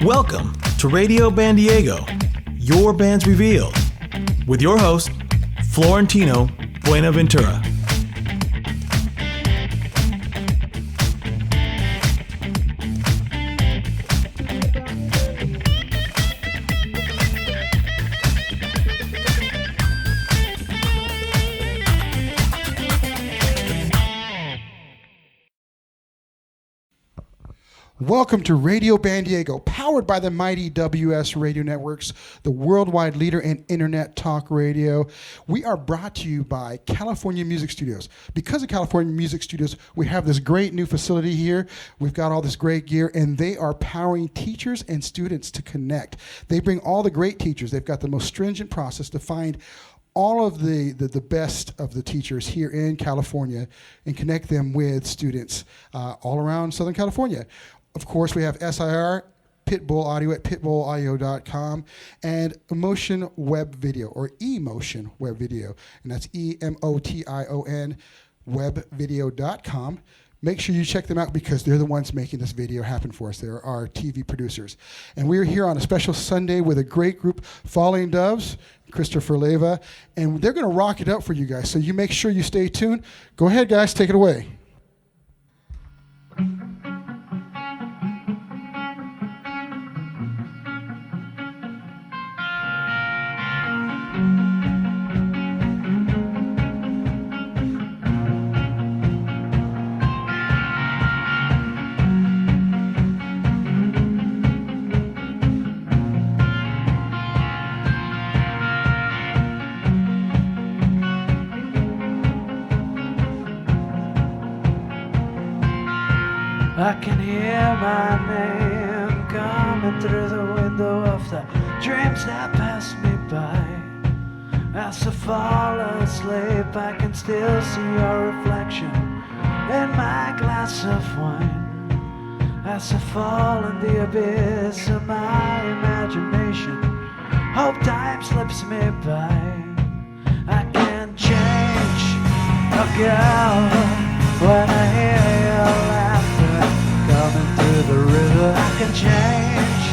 Welcome to Radio Bandiego, your bands revealed, with your host, Florentino Buenaventura. Welcome to Radio Bandiego, powered by the mighty WS Radio Networks, the worldwide leader in internet talk radio. We are brought to you by California Music Studios. Because of California Music Studios, we have this great new facility here. We've got all this great gear, and they are powering teachers and students to connect. They bring all the great teachers. They've got the most stringent process to find all of the best of the teachers here in California and connect them with students all around Southern California. Of course, we have SIR, Pitbull Audio at pitbullaudio.com, and Emotion Web Video, or eMotion Web Video, and that's EMOTION webvideo.com. Make sure you check them out because they're the ones making this video happen for us. They're our TV producers. And we're here on a special Sunday with a great group, Falling Doves, Christopher Leyva, and they're going to rock it up for you guys. So you make sure you stay tuned. Go ahead, guys. Take it away. I can hear my name coming through the window of the dreams that pass me by. As I fall asleep, I can still see your reflection in my glass of wine. As I fall in the abyss of my imagination, hope time slips me by. I can change a girl when I hear your laughter coming through the river. I can change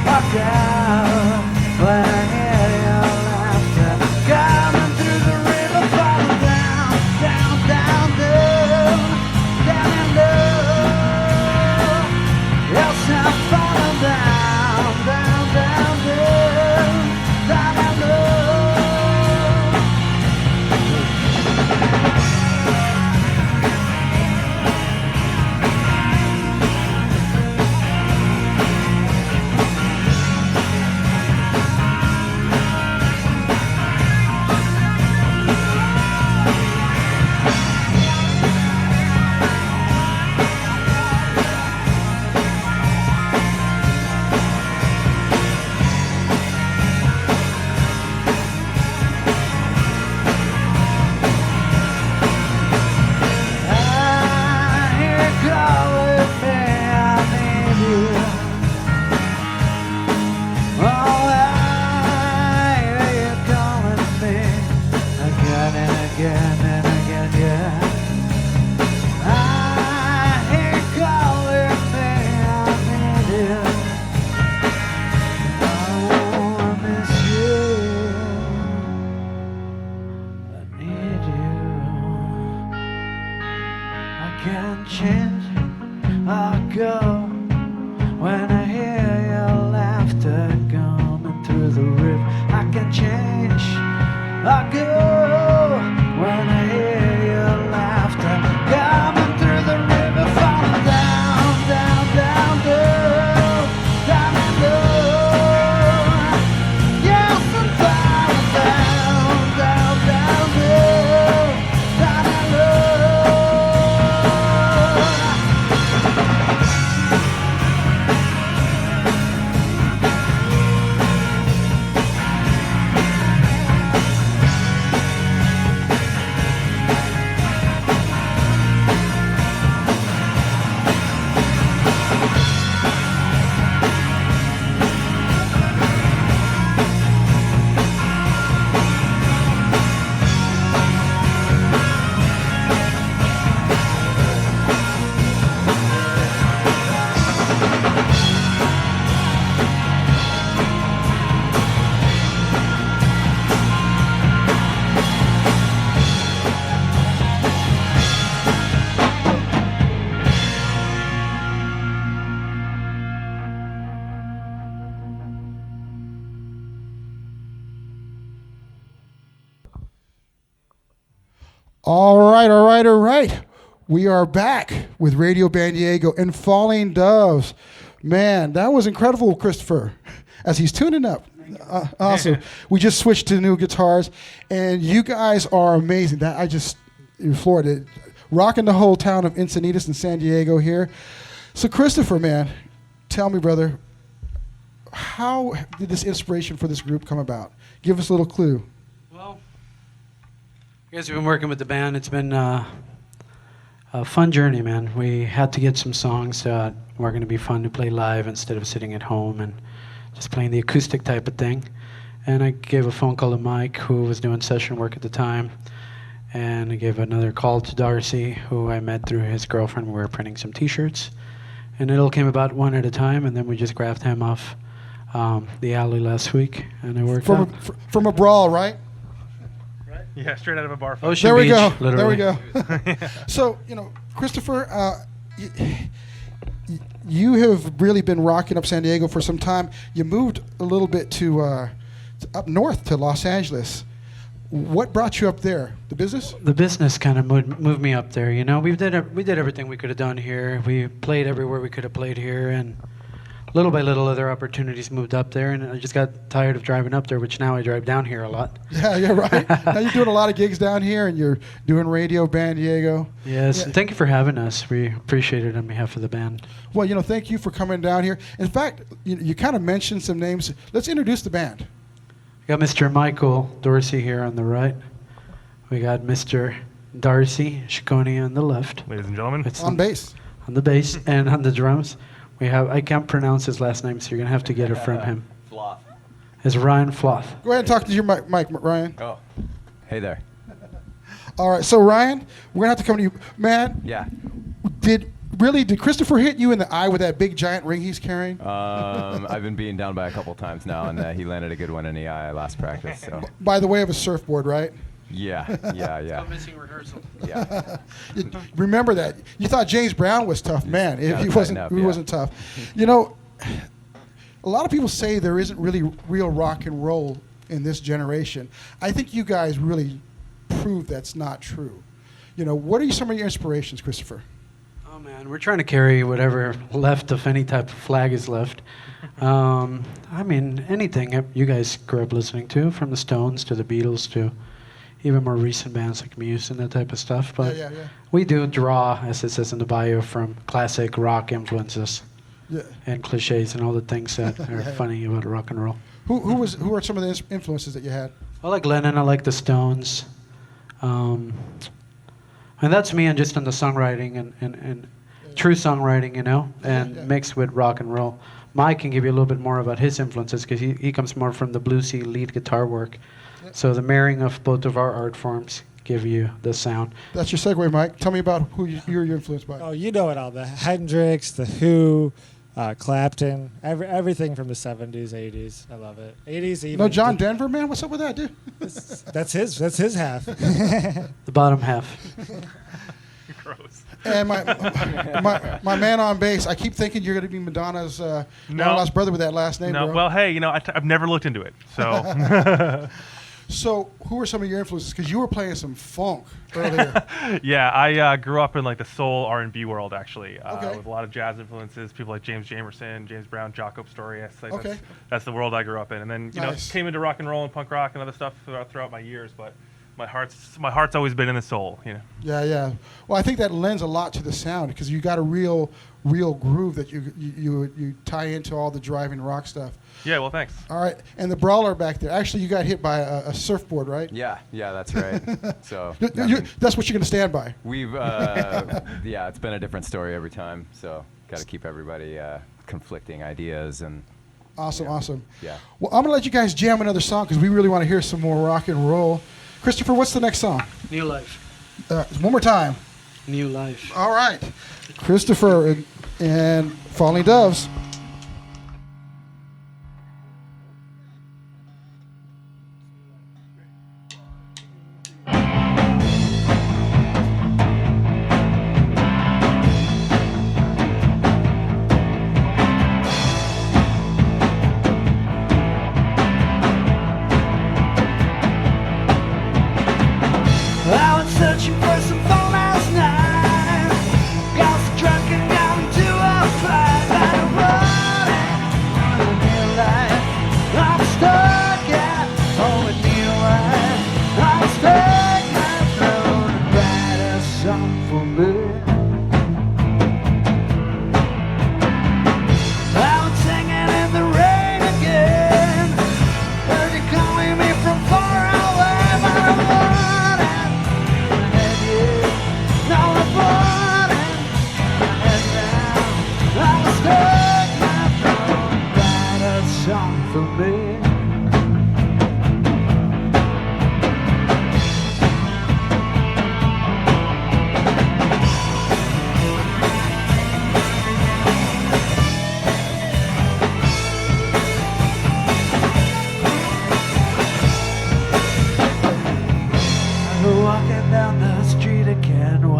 a girl when I hear your laughter coming through the river. Falling down, down, down, down, down and low. Yes, I'm falling down, down, down, down, down and low. All right, all right, all right. We are back with Radio Bandiego and Falling Doves. Man, that was incredible, Christopher, as he's tuning up. Awesome. We just switched to new guitars, and you guys are amazing. In Florida, rocking the whole town of Encinitas and San Diego here. So, Christopher, man, tell me, brother, how did this inspiration for this group come about? Give us a little clue. Well, you guys have been working with the band. It's been a fun journey, man. We had to get some songs that were going to be fun to play live instead of sitting at home and just playing the acoustic type of thing. And I gave a phone call to Mike, who was doing session work at the time. And I gave another call to Darcy, who I met through his girlfriend. We were printing some T-shirts. And it all came about one at a time, and then we just grabbed him off the alley last week, and it worked out. From a brawl, right? Yeah, straight out of a bar fight. There we Beach, go. literally. There we go. So, Christopher, you have really been rocking up San Diego for some time. You moved a little bit to up north to Los Angeles. What brought you up there? The business? The business kind of moved me up there. We did everything we could have done here. We played everywhere we could have played here, and little by little, other opportunities moved up there, and I just got tired of driving up there, which now I drive down here a lot. Yeah, right. Now you're doing a lot of gigs down here, and you're doing Radio Bandiego. Yes, Yeah. and thank you for having us. We appreciate it on behalf of the band. Well, thank you for coming down here. In fact, you kind of mentioned some names. Let's introduce the band. We got Mr. Michael Dorsey here on the right. We got Mr. Darcy Ciccone on the left. Ladies and gentlemen. It's On bass. On the bass and on the drums. I can't pronounce his last name, so you're going to have to get it from him. Floth. It's Ryan Floth. Go ahead and talk to your mic, Ryan. Oh, hey there. All right, so Ryan, we're going to have to come to you. Man, Yeah. did Christopher hit you in the eye with that big giant ring he's carrying? I've been beaten down by a couple times now, and he landed a good one in the eye last practice. So By the way of a surfboard, right? yeah. Missing rehearsal. Yeah. Remember that. You thought James Brown was tough. Man, he Gotta wasn't, tighten up, he yeah. wasn't tough. A lot of people say there isn't really real rock and roll in this generation. I think you guys really prove that's not true. What are some of your inspirations, Christopher? Oh, man, we're trying to carry whatever left of any type of flag is left. Anything you guys grew up listening to, from the Stones to the Beatles to even more recent bands like Muse and that type of stuff. But Yeah. we do draw, as it says in the bio, from classic rock influences Yeah. and cliches and all the things that are funny about rock and roll. Who are some of the influences that you had? I like Lennon, I like the Stones. And that's me, and just on the songwriting and true songwriting, and mixed with rock and roll. Mike can give you a little bit more about his influences, because he comes more from the bluesy lead guitar work. So the marrying of both of our art forms give you the sound. That's your segue, Mike. Tell me about who you're influenced by. Oh, you know it all. The Hendrix, The Who, Clapton, everything from the 70s, 80s. I love it. 80s even. No John Denver, man? What's up with that, dude? That's his half. The bottom half. Gross. And my man on bass, I keep thinking you're going to be Madonna's lost brother with that last name, No, bro. well, hey, I've never looked into it, so. So who are some of your influences? Because you were playing some funk earlier. Yeah, I grew up in the soul R&B world, actually, Okay. with a lot of jazz influences. People like James Jamerson, James Brown, Jaco Pastorius. Okay. That's the world I grew up in, and then Nice. came into rock and roll and punk rock and other stuff throughout my years. But my heart's always been in the soul. Yeah. Well, I think that lends a lot to the sound, because you got a real groove that you tie into all the driving rock stuff. Yeah, well, thanks. All right, and the brawler back there. Actually, you got hit by a surfboard, right? Yeah, that's right. So That's what you're going to stand by. we've, it's been a different story every time. So got to keep everybody conflicting ideas and. Awesome. Yeah. Well, I'm going to let you guys jam another song, because we really want to hear some more rock and roll. Christopher, what's the next song? New Life. One more time. New Life. All right. Christopher and Falling Doves. I went searching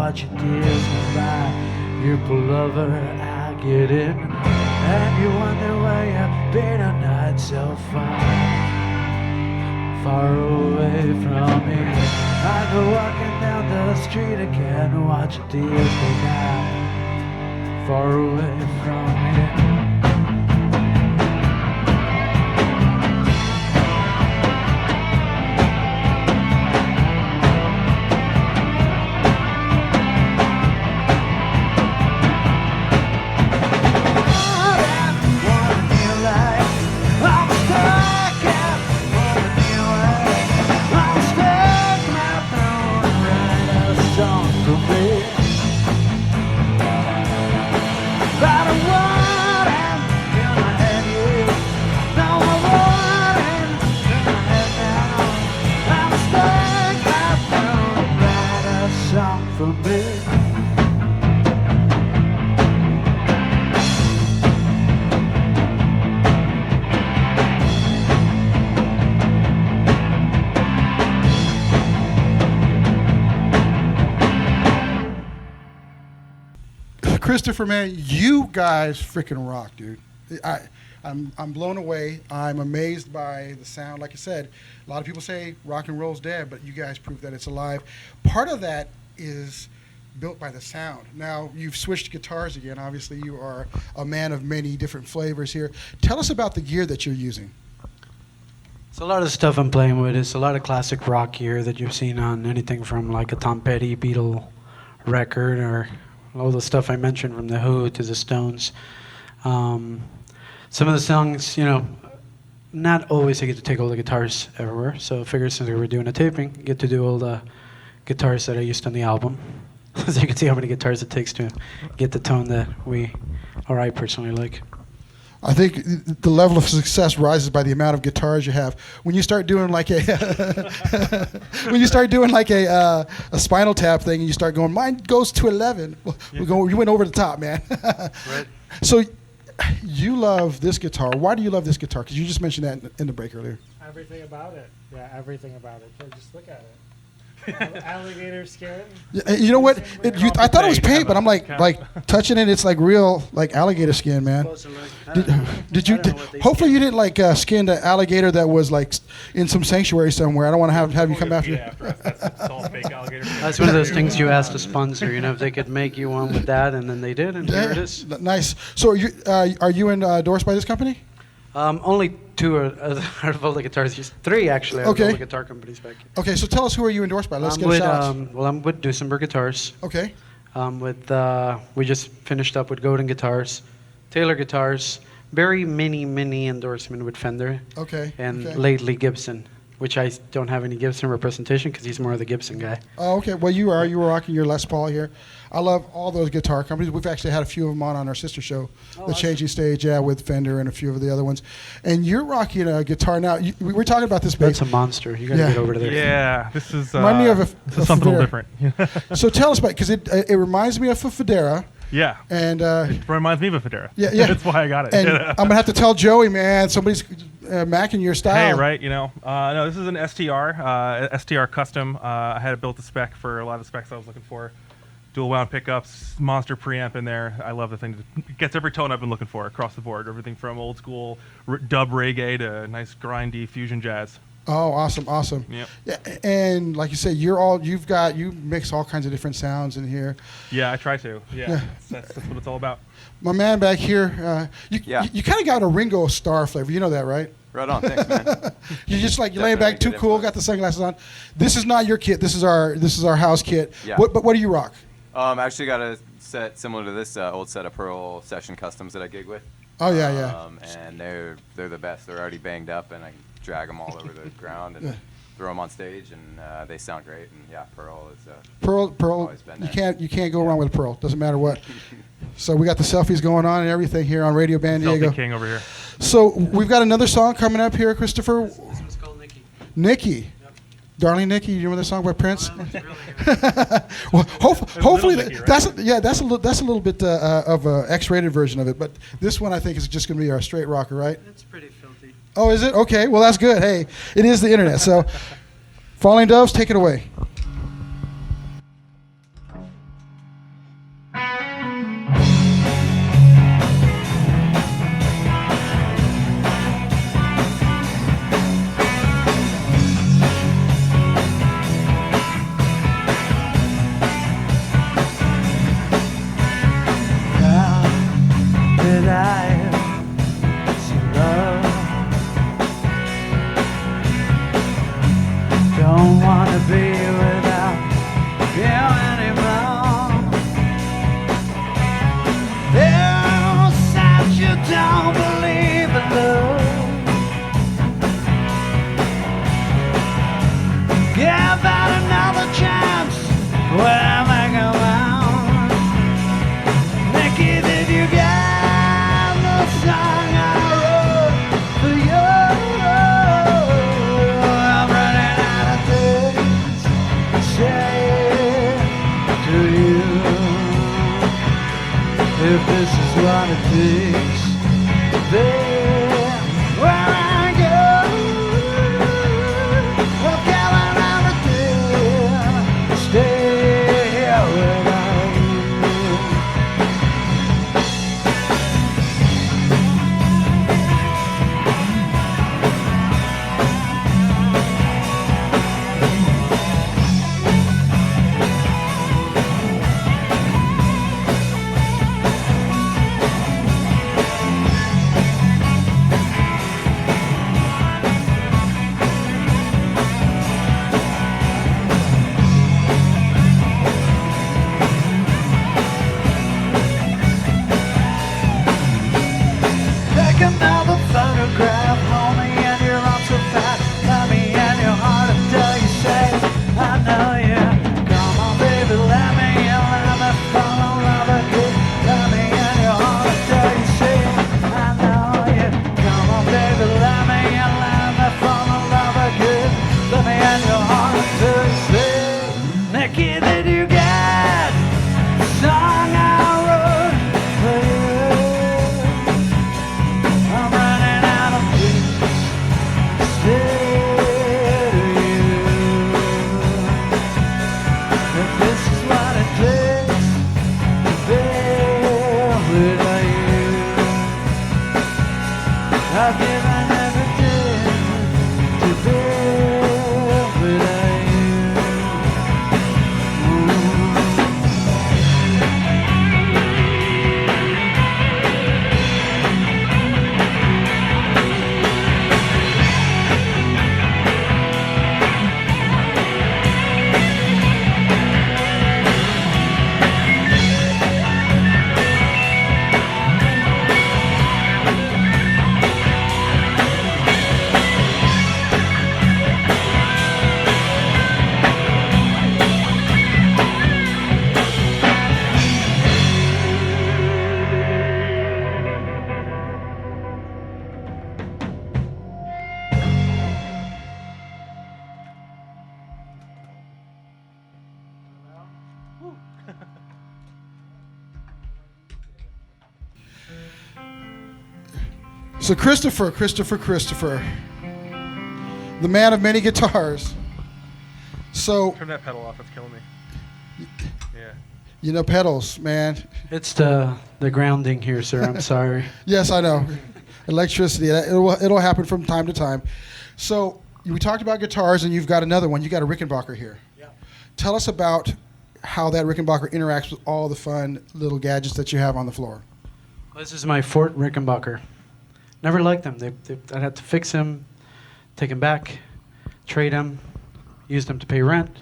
watch your tears go by. You pull over, I get in, and you wonder why you've been a night so far away from me. I go walking down the street again, watch your tears go by, far away from me. Christopher, man, you guys freaking rock, dude. I'm blown away. I'm amazed by the sound. Like I said, a lot of people say rock and roll's dead, but you guys prove that it's alive. Part of that is built by the sound. Now, you've switched guitars again. Obviously, you are a man of many different flavors here. Tell us about the gear that you're using. So a lot of the stuff I'm playing with is a lot of classic rock gear that you've seen on anything from like a Tom Petty Beatle record, or all the stuff I mentioned from The Who to the Stones. Some of the songs, you know, not always I get to take all the guitars everywhere. So I figured since we were doing a taping, get to do all the guitars that I used on the album. So you can see how many guitars it takes to get the tone that I personally like. I think the level of success rises by the amount of guitars you have. When you start doing like a a Spinal Tap thing, and you start going, mine goes to 11. Well, you went over the top, man. Right. So you love this guitar. Why do you love this guitar? Because you just mentioned that in the break earlier. Everything about it. Yeah, everything about it. Just look at it. Alligator skin. You know what? I thought it was paint, but I'm like touching it. It's like real, like alligator skin, man. Hopefully you didn't like skin the alligator that was like in some sanctuary somewhere. I don't want to have you come after. That's all fake alligator. That's one of those things you ask the sponsor, you know, if they could make you one with that, and then they did, and here it is. Nice. So are you endorsed by this company? Only two are of all the guitars. Just three, actually, out of all the guitar companies back here. Okay, so tell us, who are you endorsed by? Let's get a shout. Well, I'm with Duesenberg Guitars. Okay. We just finished up with Godin Guitars, Taylor Guitars, very mini endorsement with Fender. Okay. And lately Gibson, which I don't have any Gibson representation because he's more of the Gibson guy. Oh, okay. Well, you were rocking your Les Paul here. I love all those guitar companies. We've actually had a few of them on our sister show, The Changing Stage, with Fender and a few of the other ones. And you're rocking a guitar now. We were talking about this bass. That's a monster. You got to get over to there. Yeah, this is remind me of something a little different. So tell us about it, because it reminds me of a Federa. Yeah. And it reminds me of a Federa. Yeah. That's why I got it. And I'm gonna have to tell Joey, man, somebody's macking your style. Hey, right? You know, no, this is an STR custom. I had it built to spec for a lot of the specs I was looking for. Dual wound pickups, monster preamp in there. I love the thing. It gets every tone I've been looking for across the board. Everything from old school dub reggae to nice grindy fusion jazz. Oh, awesome. Yep. Yeah, and like you said, you mix all kinds of different sounds in here. Yeah, I try to. Yeah. That's what it's all about. My man back here, you kind of got a Ringo Starr flavor. You know that, right? Right on, thanks, man. You just like you're laying back, too cool, got the sunglasses on. This is not your kit. This is our house kit. Yeah. What do you rock? I actually got a set similar to this old set of Pearl Session Customs that I gig with. Oh yeah. And they're the best. They're already banged up, and I can drag them all over the ground and throw them on stage, and they sound great. And yeah, Pearl is Pearl. always been there. You can't go wrong with Pearl. Doesn't matter what. So we got the selfies going on and everything here on Radio Bandiego. Selfie king over here. So we've got another song coming up here, Christopher. This one's called Nikki. Nikki. Yep. Darling Nikki, you remember the song by Prince? Well, that one's really good. Well, hopefully Nikki, right? that's a little bit of a X-rated version of it, but this one I think is just going to be our straight rocker, right? It's pretty filthy. Oh, is it? Okay, well that's good. Hey, it is the internet, so Falling Doves, take it away. when I make a round. Nikki, did you get the song I wrote for you? I'm running out of things to say to you. If this is what it takes to be where I go, well, can I never did stay here without you? Take another photograph, hold me in your arms so fast. Let me in your heart until you say, I know you. Come on, baby, let me in, let me fall in love again. Let me in your heart until you say, I know you. Come on, baby, let me in, let me fall in love again. Let me in your heart until you say, Nikki, did you get the song I wrote for you? I'm running out of things to say to you. If this is what it takes to be without you, I've given everything to be without you. So Christopher, the man of many guitars. So, Turn that pedal off. It's killing me. Yeah. you know, pedals, man. It's the grounding here, sir. I'm sorry. Yes, I know. Electricity. It'll happen from time to time. So we talked about guitars, and you've got another one. You got a Rickenbacker here. Yeah. Tell us about how that Rickenbacker interacts with all the fun little gadgets that you have on the floor. This is my Fort Rickenbacker. Never liked them. I'd have to fix them, take them back, trade them, use them to pay rent.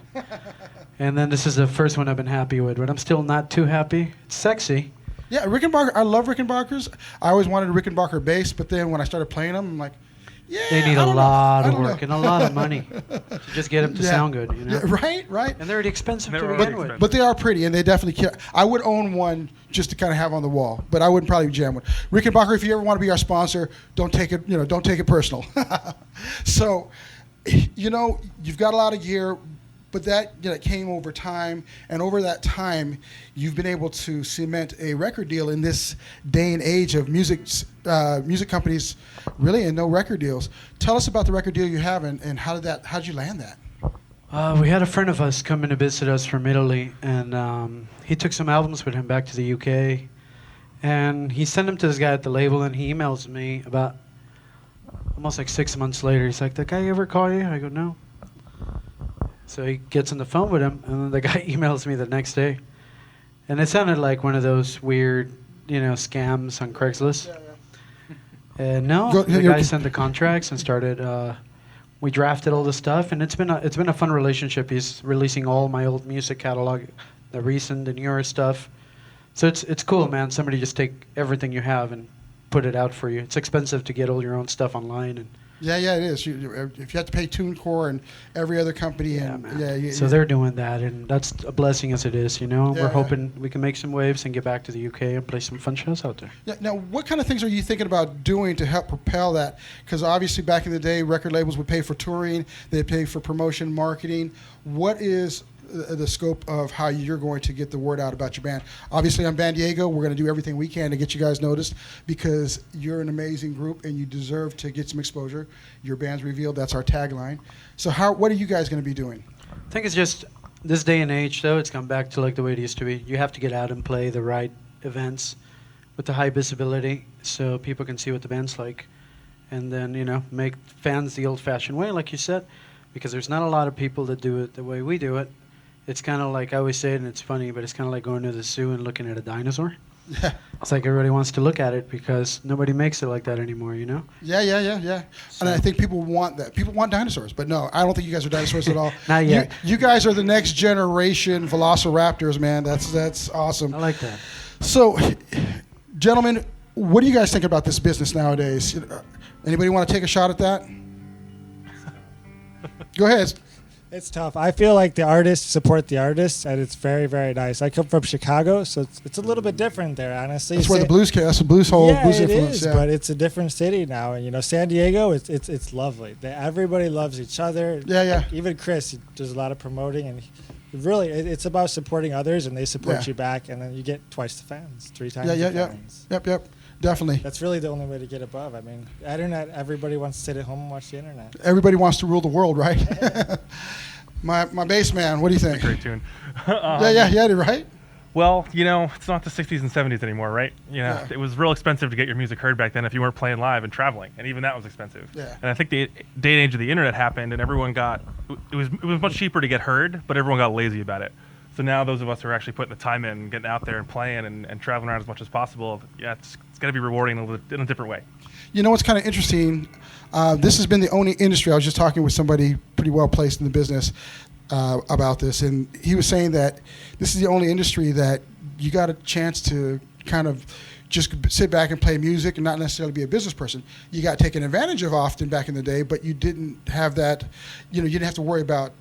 And then this is the first one I've been happy with, but I'm still not too happy. It's sexy. Yeah, Rickenbacker. I love Rickenbackers. I always wanted a Rickenbacker bass, but then when I started playing them, I'm like, yeah, They need I a don't lot know. of I don't work know. and a lot of money to just get them to Yeah. sound good, you know? Yeah, right. And they're already expensive They're to already begin with. expensive. But they are pretty, and they definitely care. I would own one just to kind of have on the wall, but I wouldn't probably jam one. Rickenbacker, if you ever want to be our sponsor, don't take it personal. So, you've got a lot of gear, but that came over time, and over that time, you've been able to cement a record deal in this day and age of music companies, really, and no record deals. Tell us about the record deal you have, and how'd you land that? We had a friend of us come in to visit us from Italy, and he took some albums with him back to the UK, and he sent them to this guy at the label, and he emails me about almost like 6 months later. He's like, "That guy ever call you?" I go, "No." So he gets on the phone with him, and then the guy emails me the next day, and it sounded like one of those weird, scams on Craigslist. And no, the guy sent the contracts and started. We drafted all the stuff, and it's been a fun relationship. He's releasing all my old music catalog, the recent, the newer stuff. So it's cool, man. Somebody just take everything you have and put it out for you. It's expensive to get all your own stuff online, and Yeah, it is. If you have to pay TuneCore and every other company, So they're doing that, and that's a blessing as it is. Yeah, We're hoping we can make some waves and get back to the UK and play some fun shows out there. Yeah. Now, what kind of things are you thinking about doing to help propel that? Because obviously, back in the day, record labels would pay for touring, they'd pay for promotion, marketing. What is the scope of how you're going to get the word out about your band? Obviously, on Bandiego, we're going to do everything we can to get you guys noticed because you're an amazing group and you deserve to get some exposure. Your band's revealed. That's our tagline. So, what are you guys going to be doing? I think it's just this day and age, though, it's come back to like the way it used to be. You have to get out and play the right events with the high visibility so people can see what the band's like. And then, make fans the old-fashioned way, like you said, because there's not a lot of people that do it the way we do it. It's kind of like, I always say it, and it's funny, but it's kind of like going to the zoo and looking at a dinosaur. Yeah. It's like everybody wants to look at it because nobody makes it like that anymore, Yeah. And I think people want that. People want dinosaurs, but no, I don't think you guys are dinosaurs at all. Not yet. You guys are the next generation velociraptors, man. That's awesome. I like that. So, gentlemen, what do you guys think about this business nowadays? Anybody want to take a shot at that? Go ahead. It's tough. I feel like the artists support the artists, and it's very, very nice. I come from Chicago, so it's a little bit different there, honestly. That's where the blues came. That's the blues whole yeah, blues it influence. is, but it's a different city now. And San Diego, it's lovely. Everybody loves each other. Yeah. Even Chris, he does a lot of promoting, and really, it's about supporting others, and they support you back, and then you get twice the fans, 3 times the fans. Yep. Definitely. That's really the only way to get above. I mean, internet. Everybody wants to sit at home and watch the internet. Everybody wants to rule the world, right? My bass man, what do you think? Great tune. Yeah, right? Well, it's not the 60s and 70s anymore, right? It was real expensive to get your music heard back then if you weren't playing live and traveling, and even that was expensive. Yeah. And I think the day and age of the internet happened, and everyone it was much cheaper to get heard, but everyone got lazy about it. So now those of us who are actually putting the time in, getting out there and playing and traveling around as much as possible, it's got to be rewarding in a different way. You know what's kind of interesting? This has been the only industry. I was just talking with somebody pretty well placed in the business about this, and he was saying that this is the only industry that you got a chance to kind of just sit back and play music and not necessarily be a business person. You got taken advantage of often back in the day, but you didn't have that, you didn't have to worry about,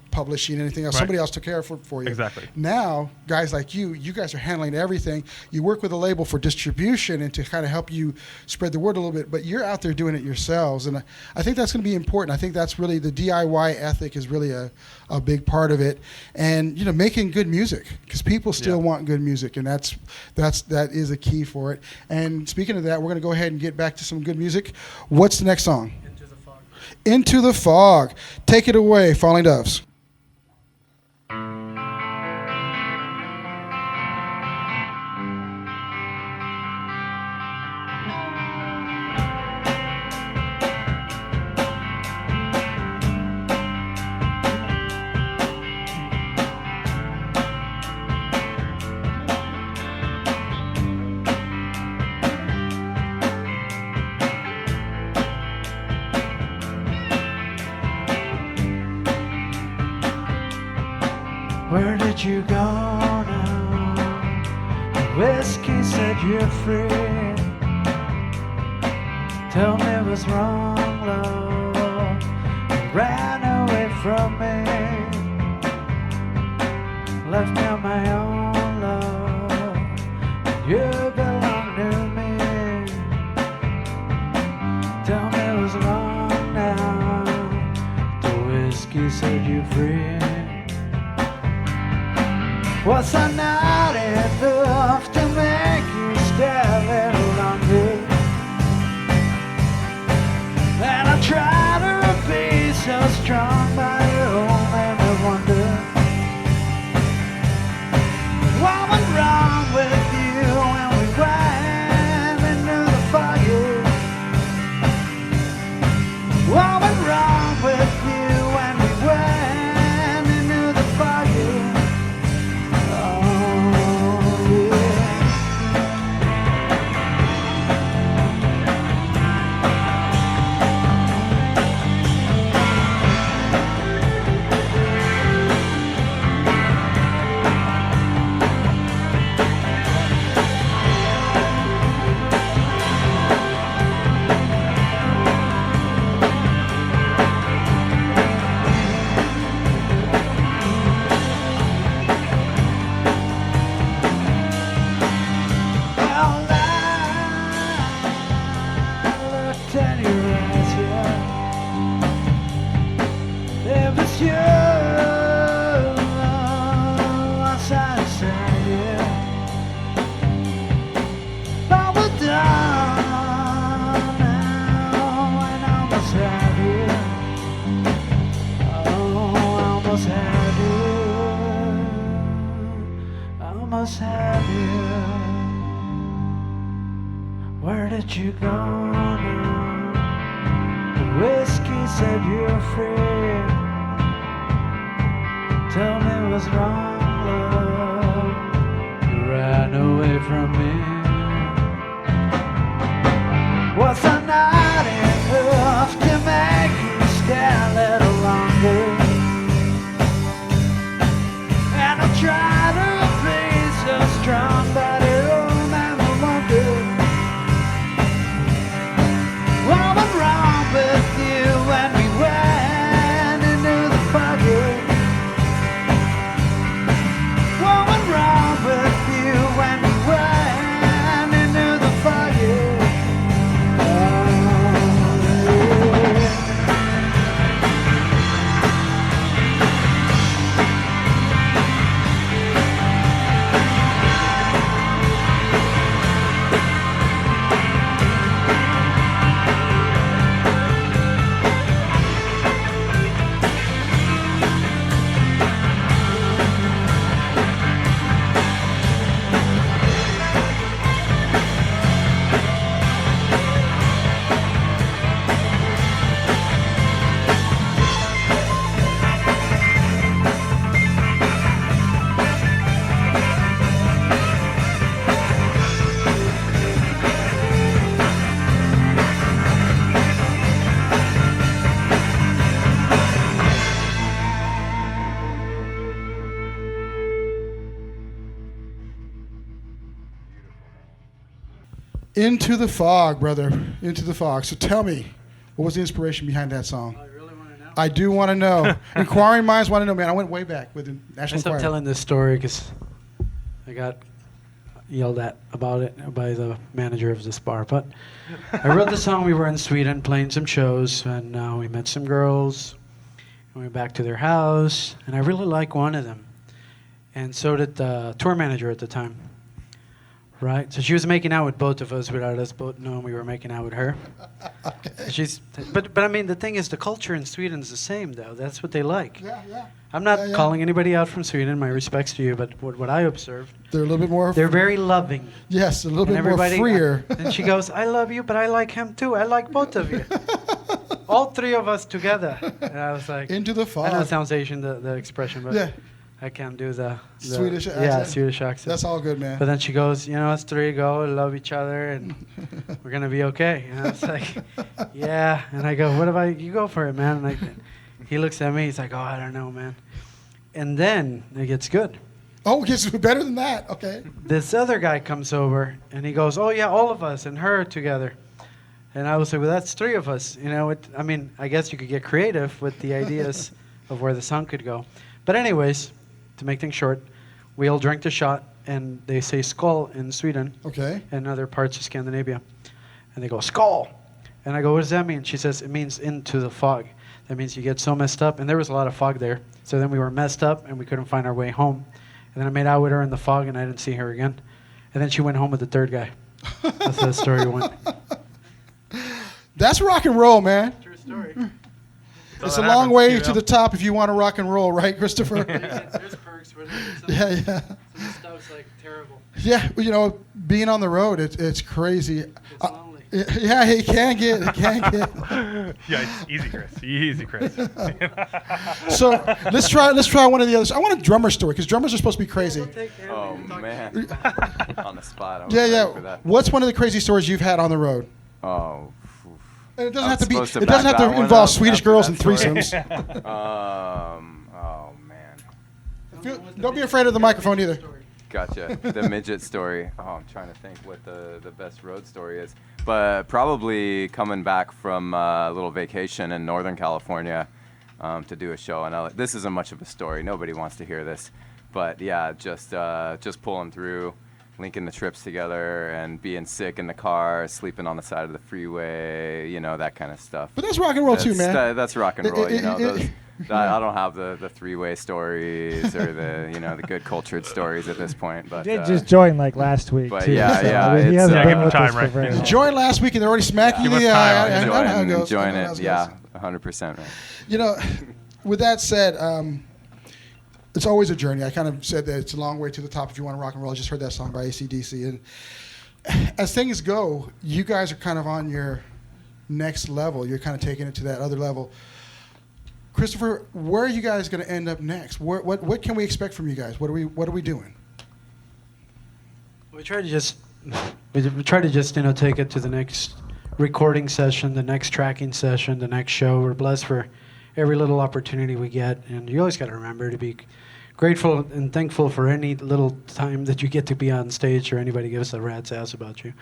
publishing anything else. Right. Somebody else took care of it for you. Exactly. Now, guys like you guys are handling everything. You work with a label for distribution and to kind of help you spread the word a little bit, but you're out there doing it yourselves. And I think that's going to be important. I think that's really the DIY ethic is really a big part of it. And, making good music because people still want good music. And that is a key for it. And speaking of that, we're going to go ahead and get back to some good music. What's the next song? Into the Fog. Into the Fog. Take it away, Falling Doves. Where did you go now? The whiskey said you're free. Tell me what's wrong, love. You ran away from me. Left me on my own, love. You belong to me. Tell me what's wrong now. The whiskey said you're free. Was I not enough to make you stay a little longer? And I try to be so strong, but you only me wonder what went wrong with you when we went into the fire. What went wrong with you when we went into the fire? almost had you. Where did you go now? The whiskey said you're free. Tell me what's wrong, love. You ran away from me. Was I not enough to make you stay a little longer? And I try to be so strong, but it'll never wonder. What went wrong with you when we went into the fire? What went wrong with you when we went into the fire? Into the Fog, brother. Into the Fog. So tell me, what was the inspiration behind that song? I really want to know. I do want to know. Inquiring minds want to know, man. I went way back with the I National stopped Choir. telling this story because I got yelled at about it by the manager of this bar. But I wrote the song. We were in Sweden playing some shows, and we met some girls. We went back to their house, and I really liked one of them. And so did the tour manager at the time. Right? So she was making out with both of us without us both knowing we were making out with her. Okay. But I mean, the thing is, the culture in Sweden is the same, though. That's what they like. Yeah, yeah. I'm not Yeah. calling anybody out from Sweden. My respects to you, but what I observed, They're a little bit more. they're very loving. Yes, a little And bit more everybody, freer. and she goes, "I love you, but I like him too. I like both of you, all three of us together." And I was like, Into the Fog. I know it sounds Asian, the expression, but Yeah. I can't do the Swedish Yeah, accent? Swedish accent. That's all good, man. But then she goes, us three go, love each other, and we're gonna be okay. And I was like, yeah. And I go, what about you? Go for it, man. And he looks at me. He's like, oh, I don't know, man. And then it gets good. Oh, it gets better than that. Okay. This other guy comes over, and he goes, oh yeah, all of us and her together. And I was like, well, that's three of us. I guess you could get creative with the ideas of where the song could go. But anyways, to make things short, we all drank the shot, and they say skull in Sweden Okay. and other parts of Scandinavia. And they go, skull. And I go, what does that mean? She says, it means into the fog. That means you get so messed up. And there was a lot of fog there. So then we were messed up, and we couldn't find our way home. And then I made out with her in the fog, and I didn't see her again. And then she went home with the third guy. That's how the story went. That's rock and roll, man. True story. It's that a long happens, way you to know? the top if you want to rock and roll, right, Christopher? There's perks with it. Yeah, yeah. Some stuff's like terrible. Yeah, well, being on the road, it's crazy. It's lonely. Yeah, it can get. Yeah, easy, Chris. Easy, Chris. So let's try one of the others. I want a drummer story because drummers are supposed to be crazy. Oh man, on the spot. I was Yeah, ready yeah. for that. What's one of the crazy stories you've had on the road? Oh. And it doesn't I'm have to be. supposed to It doesn't back have that to one involve up Swedish after girls that and story. threesomes. Oh man. Don't be afraid of the microphone either. Gotcha. The midget story. Oh, I'm trying to think what the best road story is. But probably coming back from a little vacation in Northern California to do a show in LA. This isn't much of a story. Nobody wants to hear this. But yeah, just pulling through, linking the trips together, and being sick in the car, sleeping on the side of the freeway, that kind of stuff. But that's rock and roll too, man. That's rock and roll, I don't have the three-way stories or the good cultured stories at this point. But Did just join like last week but too. yeah, so yeah, he it's, hasn't give been him with time, us for right? very long. Joined last week and they're already smacking you. Give us Yeah, time. I know how it enjoying, goes. enjoying I know how it. it Yeah, goes. 100%. Right. With that said, it's always a journey. I kind of said that it's a long way to the top if you want to rock and roll. I just heard that song by AC/DC. And as things go, you guys are kind of on your next level. You're kind of taking it to that other level. Christopher, where are you guys going to end up next? What can we expect from you guys? What are we doing? We try to just take it to the next recording session, the next tracking session, the next show. We're blessed for every little opportunity we get, and you always got to remember to be grateful and thankful for any little time that you get to be on stage or anybody gives a rat's ass about you.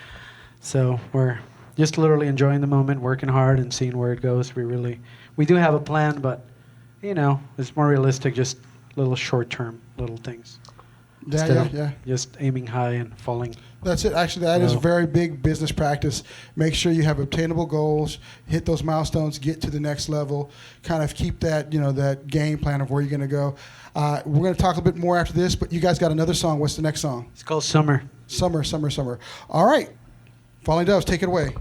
So we're just literally enjoying the moment, working hard, and seeing where it goes. We do have a plan, but it's more realistic, just little short-term little things. Yeah. Just aiming high and falling. That's it. Actually, that is very big business practice. Make sure you have obtainable goals, hit those milestones, get to the next level, kind of keep that, that game plan of where you're going to go. We're going to talk a bit more after this, but you guys got another song. What's the next song? It's called Summer. Summer. All right. Falling Doves, take it away.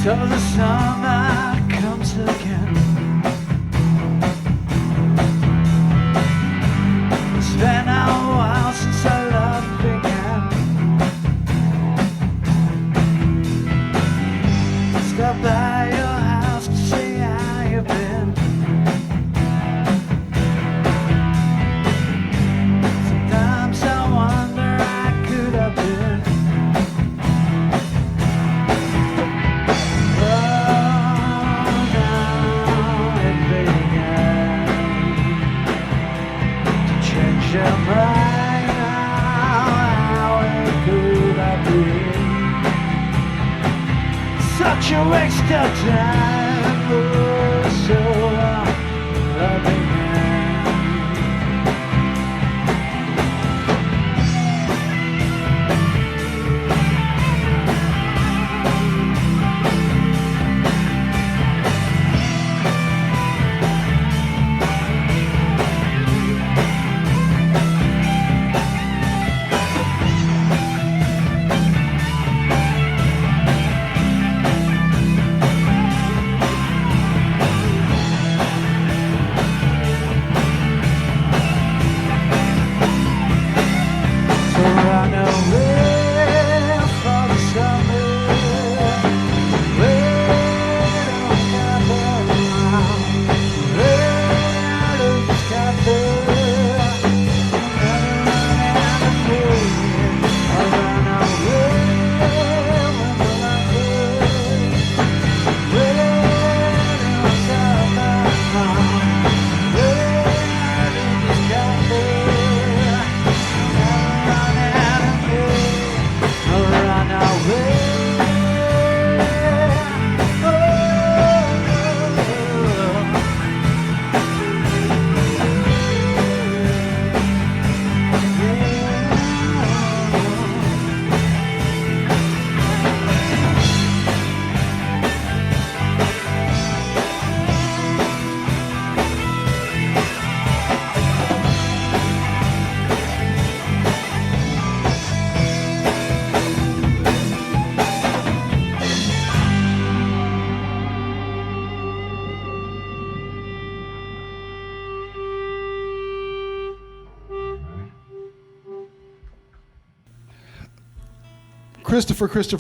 So the summer comes again. It's been a while since our love began. Stop by your house to see how you've been. Sometimes I wonder how could I been. Such a waste of time, oh, so loving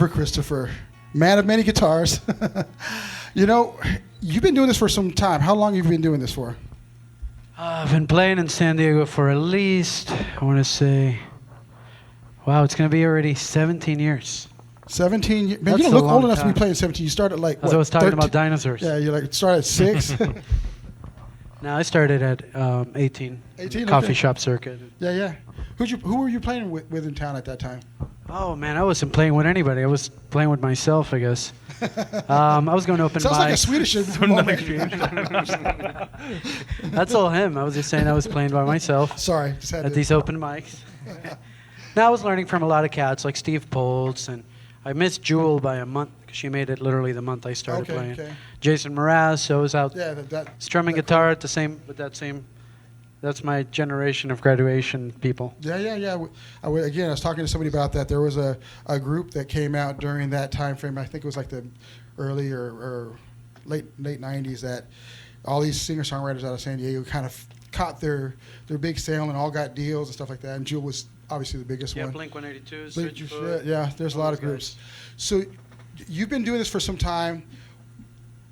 Christopher, man of many guitars. You've been doing this for some time. How long have you been doing this for? I've been playing in San Diego for at least, I want to say, wow, it's going to be already 17 years. 17 years? Man, That's you don't a look long old enough to be time. playing 17. You started like, As I was talking about dinosaurs. Yeah, you started at 6. No, I started at 18. 18, Coffee okay. shop circuit. Yeah. Who were you playing with in town at that time? Oh, man, I wasn't playing with anybody. I was playing with myself, I guess. I was going to open Sounds like a mics. Swedish moment. That's all him. I was just saying I was playing by myself Sorry, just had at to. these open mics. Now I was learning from a lot of cats like Steve Poltz, and I missed Jewel by a month because she made it literally the month I started Okay, playing. okay. Jason Mraz, so I was out Yeah, strumming that guitar at the same with that same. That's my generation of graduation people. Yeah. I was talking to somebody about that. There was a group that came out during that time frame. I think it was like the early or late 90s that all these singer-songwriters out of San Diego kind of caught their big sale and all got deals and stuff like that. And Jewel was obviously the biggest Yeah, one. Blink-182, Blink- Switchfoot. yeah, there's a lot of groups. So you've been doing this for some time.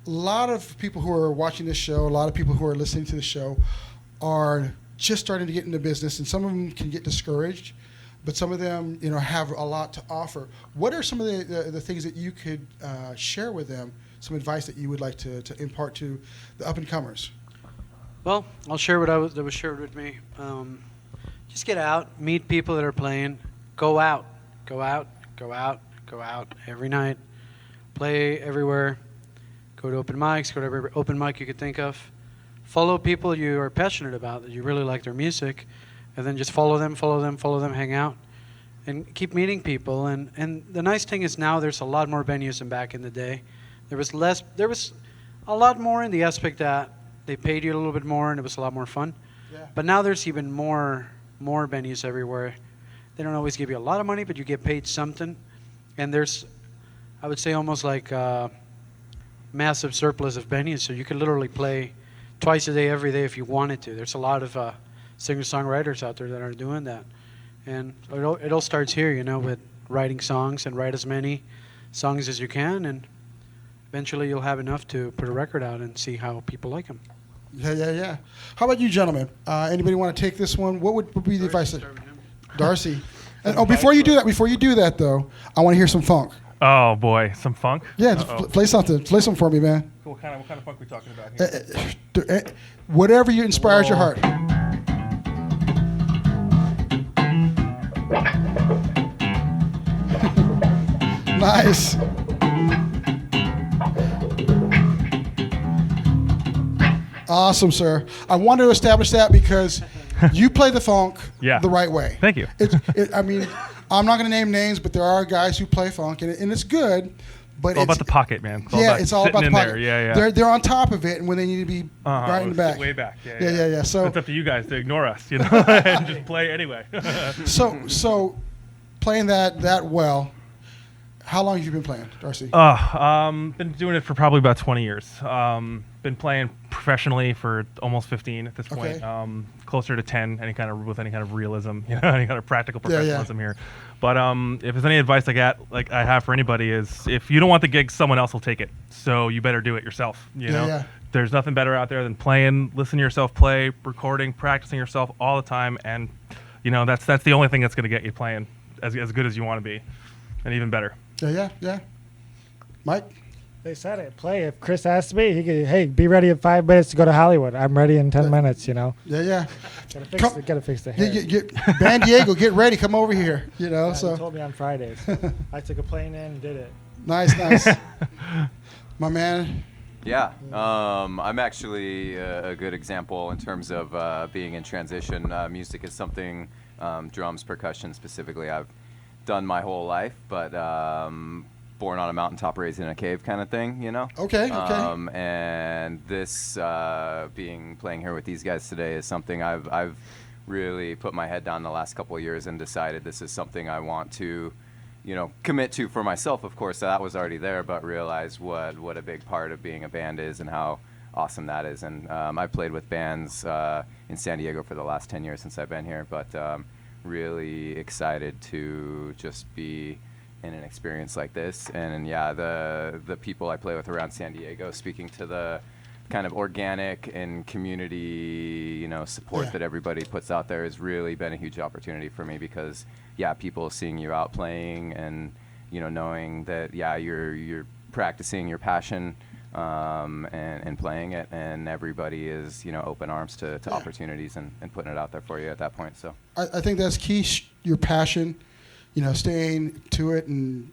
A lot of people who are watching this show, a lot of people who are listening to the show are just starting to get into business, and some of them can get discouraged, but some of them, have a lot to offer. What are some of the things that you could share with them, some advice that you would like to impart to the up-and-comers? Well, I'll share what that was shared with me. Just get out, meet people that are playing, go out every night, play everywhere, go to open mics, go to every open mic you could think of, follow people you are passionate about, that you really like their music, and then just follow them, hang out, and keep meeting people. And the nice thing is now there's a lot more venues than back in the day. There was a lot more in the aspect that they paid you a little bit more and it was a lot more fun. Yeah. But now there's even more venues everywhere. They don't always give you a lot of money, but you get paid something. And there's, I would say, almost like a massive surplus of venues, so you could literally play twice a day, every day if you wanted to. There's a lot of singer-songwriters out there that are doing that. And it all starts here, with writing songs, and write as many songs as you can, and eventually you'll have enough to put a record out and see how people like them. Yeah. How about you, gentlemen? Anybody want to take this one? What would be the advice? Darcy. And, before you do that, though, I want to hear some funk. Oh boy, some funk. Yeah, play something. Play something for me, man. What kind of funk are we talking about here? Whatever you inspires your heart. Nice. Awesome, sir. I wanted to establish that because you play the funk the right way. Thank you. I'm not going to name names, but there are guys who play funk, and it's good. But It's all about the pocket, man. It's all about the pocket. There. Yeah. They're on top of it, and when they need to be right in the back. Way back. Yeah. So it's up to you guys to ignore us, and just play anyway. so playing that well. How long have you been playing, Darcy? Been doing it for probably about 20 years. Been playing professionally for almost 15 at this point. Okay. Closer to 10, with any kind of realism, any kind of practical professionalism here. But if there's any advice I have for anybody is, if you don't want the gig, someone else will take it. So you better do it yourself. You know, there's nothing better out there than playing, listening to yourself play, recording, practicing yourself all the time, and that's the only thing that's going to get you playing as good as you want to be, and even better. Yeah. Mike? They said it. Play. If Chris asked me, he could, hey, be ready in 5 minutes to go to Hollywood. I'm ready in 10 minutes, Yeah. Gotta fix the hair. Bandiego, get ready. Come over here, Yeah, so. he told me on Fridays. I took a plane in and did it. Nice. My man. Yeah, I'm actually a good example in terms of being in transition. Music is something, drums, percussion specifically, I've done my whole life, but born on a mountaintop, raised in a cave kind of thing, Okay. And this playing here with these guys today is something I've really put my head down the last couple of years and decided this is something I want to, commit to for myself. Of course, that was already there, but realize what a big part of being a band is and how awesome that is. And I've played with bands in San Diego for the last 10 years since I've been here, but really excited to just be in an experience like this. And the people I play with around San Diego, speaking to the kind of organic and community support that everybody puts out there, has really been a huge opportunity for me, because people seeing you out playing and knowing that you're practicing your passion and playing it, and everybody is open arms to opportunities and putting it out there for you at that point. So I think that's key. Your passion, staying to it, and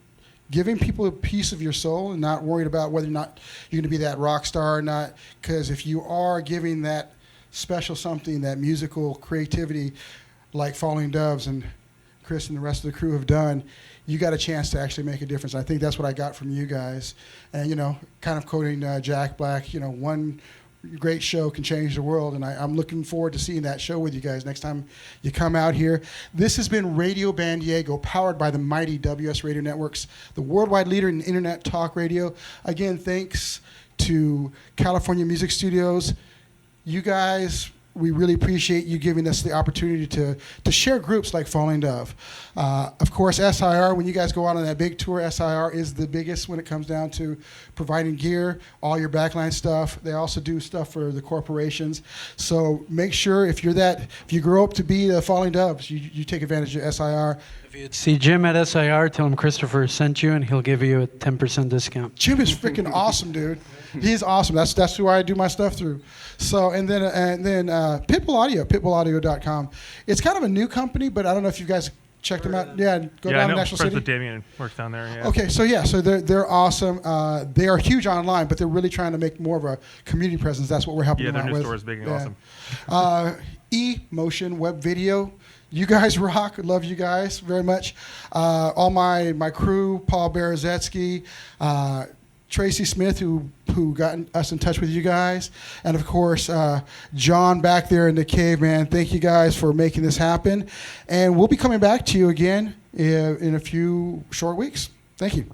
giving people a piece of your soul and not worried about whether or not you're going to be that rock star or not. Because if you are giving that special something, that musical creativity, like Falling Doves and Chris and the rest of the crew have done, you got a chance to actually make a difference. I think that's what I got from you guys. And, kind of quoting Jack Black, one great show can change the world, and I'm looking forward to seeing that show with you guys next time you come out here. This has been Radio Bandiego, powered by the mighty WS Radio Networks, the worldwide leader in internet talk radio. Again, thanks to California Music Studios. You guys, we really appreciate you giving us the opportunity to share groups like Falling Dove. Of course, SIR, when you guys go out on that big tour, SIR is the biggest when it comes down to providing gear, all your backline stuff. They also do stuff for the corporations. So make sure if you grow up to be the Falling Doves, you take advantage of SIR. If you see Jim at SIR, tell him Christopher sent you, and he'll give you a 10% discount. Jim is freaking awesome, dude. He's awesome. That's who I do my stuff through. So and then Pitbull Audio, pitbullaudio.com. It's kind of a new company, but I don't know if you guys checked them out. Yeah, go down to National City. Friends with Damien works down there. Yeah. Okay, so they're awesome. They are huge online, but they're really trying to make more of a community presence. That's what we're helping them out with. Yeah, their new store is big and awesome. E-Motion Web Video. You guys rock. Love you guys very much. All my crew, Paul Berezetsky, Tracy Smith, who got us in touch with you guys, and of course John back there in the cave, man. Thank you guys for making this happen, and we'll be coming back to you again in a few short weeks. Thank you.